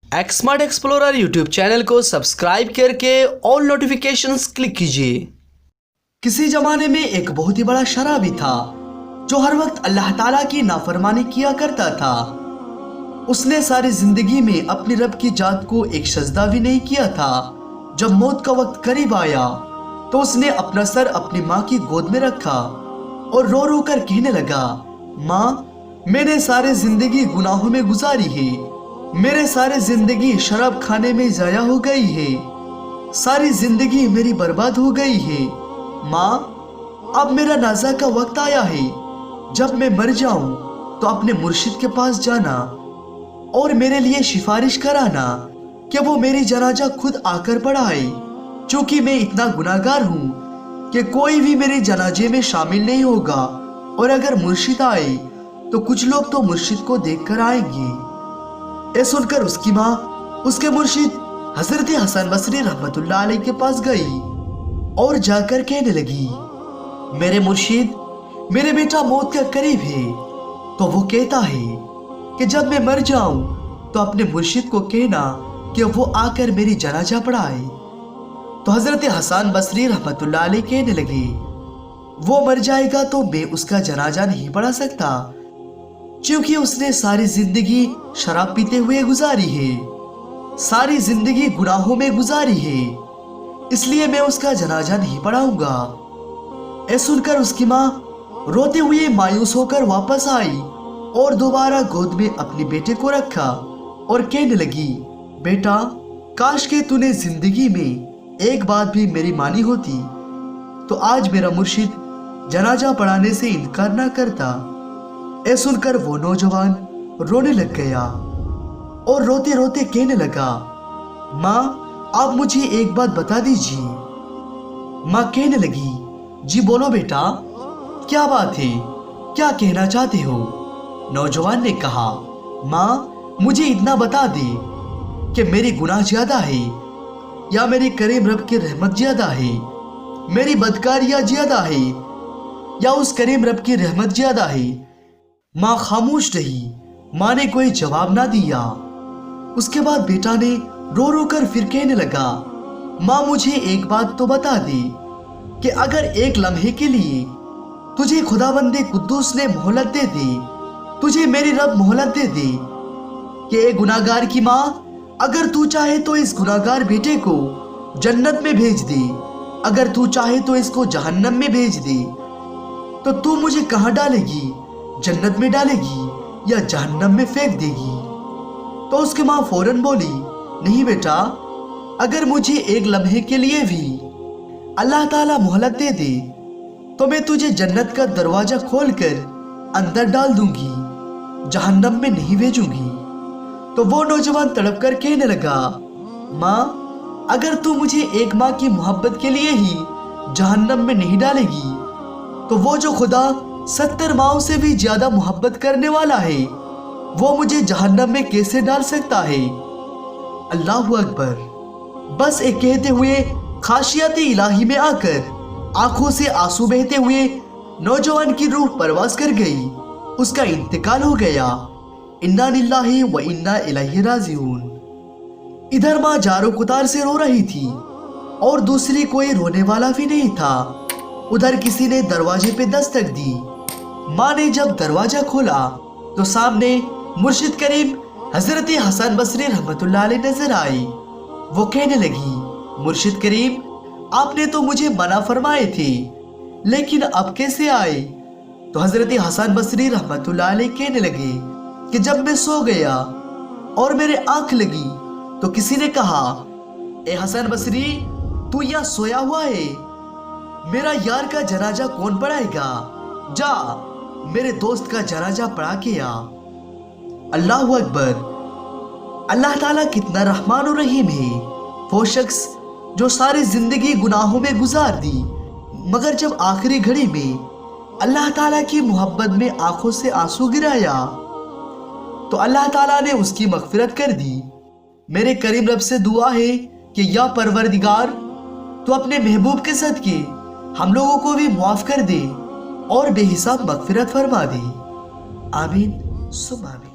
एक्समार्ट explorer YouTube channel को subscribe करके all notifications click कीजिए। किसी जमाने में एक बहुत ही बड़ा शराबी था जो हर वक्त अल्लाह ताला की नाफरमानी किया करता था। उसने सारी जिंदगी में अपने रब की जात को एक सजदा भी नहीं किया था। जब मौत का वक्त करीब आया तो उसने अपना सर अपनी माँ की गोद में रखा और रो रो कर कहने लगा, माँ, मैंने सारी जिंदगी गुनाहों में गुजारी है, मेरे सारी जिंदगी शराब खाने में जाया हो गई है, सारी जिंदगी मेरी बर्बाद हो गई है। माँ, अब मेरा नाज़ा का वक्त आया है। जब मैं मर जाऊं तो अपने मुर्शिद के पास जाना और मेरे लिए सिफारिश कराना कि वो मेरी जनाजा खुद आकर पढ़ाए, क्योंकि मैं इतना गुनाहगार हूँ कि कोई भी मेरे जनाजे में शामिल नहीं होगा। और अगर मुर्शिद आए तो कुछ लोग तो मुर्शिद को देखकर आएंगे। ये सुनकर उसकी माँ उसके मुर्शिद हजरत हसन बसरी रहमतुल्लाह अलैह के पास गई और जाकर कहने लगी, मेरे मुर्शिद, मेरे बेटा मौत के करीब है। तो वो कहता है कि जब मैं मर जाऊं तो अपने मुर्शिद को कहना कि वो आकर मेरी जनाजा पढ़ाए। तो हजरत हसन बसरी रहमतुल्लाह अलैह कहने लगे, वो मर जाएगा तो मैं उसका जनाजा नहीं पढ़ा सकता, क्योंकि उसने सारी जिंदगी शराब पीते हुए गुजारी है, सारी जिंदगी गुनाहों में गुजारी है, इसलिए मैं उसका जनाजा नहीं पढ़ाऊंगा। ऐसा सुनकर उसकी माँ रोते हुए मायूस होकर वापस आई और दोबारा गोद में अपने बेटे को रखा और कहने लगी, बेटा, काश के तूने जिंदगी में एक बात भी मेरी मानी होती तो आज मेरा मुर्शिद जनाजा पढ़ाने से इनकार ना करता। ऐ सुनकर वो नौजवान रोने लग गया और रोते रोते कहने लगा, माँ, आप मुझे एक बात बता दीजिए। माँ कहने लगी, जी बोलो बेटा, क्या बात है, क्या कहना चाहते हो? नौजवान ने कहा, माँ, मुझे इतना बता दे कि मेरी गुनाह ज्यादा है या मेरी करीम रब की रहमत ज्यादा है, मेरी बदकारियां ज्यादा है या उस करीम रब की रहमत ज्यादा है। माँ खामोश रही। माँ ने कोई जवाब ना दिया। उसके बाद बेटा ने रो रो कर फिर कहने लगा, माँ, मुझे एक बात तो बता दे कि अगर एक लम्हे के लिए तुझे खुदाबंदे कुद्दूस ने मोहलत दे दे, तुझे मेरी रब मोहलत दे दे कि ए गुनाहगार की माँ, अगर तू चाहे तो इस गुनाहगार बेटे को जन्नत में भेज दे, अगर तू चाहे तो इसको जहन्नम में भेज दे, तो तू मुझे कहाँ डालेगी? जन्नत में डालेगी या जहन्नम में फेंक देगी? तो उसकी माँ फौरन बोली, नहीं बेटा, अगर मुझे एक लम्हे के लिए भी अल्लाह ताला मोहलत दे दे तो मैं तुझे जन्नत का दरवाजा खोलकर अंदर डाल दूंगी, जहन्नम में नहीं भेजूंगी। तो वो नौजवान तड़प कर कहने लगा, माँ, अगर तू मुझे एक माँ की मोहब्बत के लिए ही जहन्नम में नहीं डालेगी तो वो जो खुदा 70 माओं से भी ज्यादा मोहब्बत करने वाला है वो मुझे जहन्नम में कैसे डाल सकता है? अल्लाहु अकबर। बस एक कहते हुए खाशियत इलाही में आकर आंखों से आंसू बहते हुए नौजवान की रूह परवास कर गई। उसका इंतकाल हो गया। इन्ना लिल्लाहि व इन्ना इलैहि राजिऊन। इधर माँ जारो कुतार से रो रही थी और दूसरी कोई रोने वाला भी नहीं था। उधर किसी ने दरवाजे पे दस्तक दी। माँ ने जब दरवाजा खोला तो सामने मुर्शिद करीम हजरत हसन बसरी रहमतुल्लाह अलैह नजर आई। वो कहने लगी, मुर्शिद करीम, आपने तो मुझे मना फरमाए थे, लेकिन अब कैसे आए? तो हजरत हसन बसरी रहमतुल्लाह अलैह कहने लगे कि जब मैं सो गया और मेरे आंख लगी तो किसी ने कहा, ए हसन बसरी, तू यहाँ सोया हुआ है, मेरा यार का जनाजा कौन पढ़ाएगा? जा मेरे दोस्त का जनाजा पढ़ा के आ। अल्लाहु अकबर। अल्लाह ताला कितना रहमान और रहीम है। वो शख्स जो सारी जिंदगी गुनाहों में गुजार दी, मगर जब आखिरी घड़ी में अल्लाह ताला की मोहब्बत में आंखों से आंसू गिराया तो अल्लाह ताला ने उसकी मगफिरत कर दी। मेरे करीम रब से दुआ है कि या परवरदिगार, तो अपने महबूब के सदके हम लोगों को भी मुआफ कर दे और बेहिसाब मगफिरत फरमा दे। आमीन सुम्मा आमीन।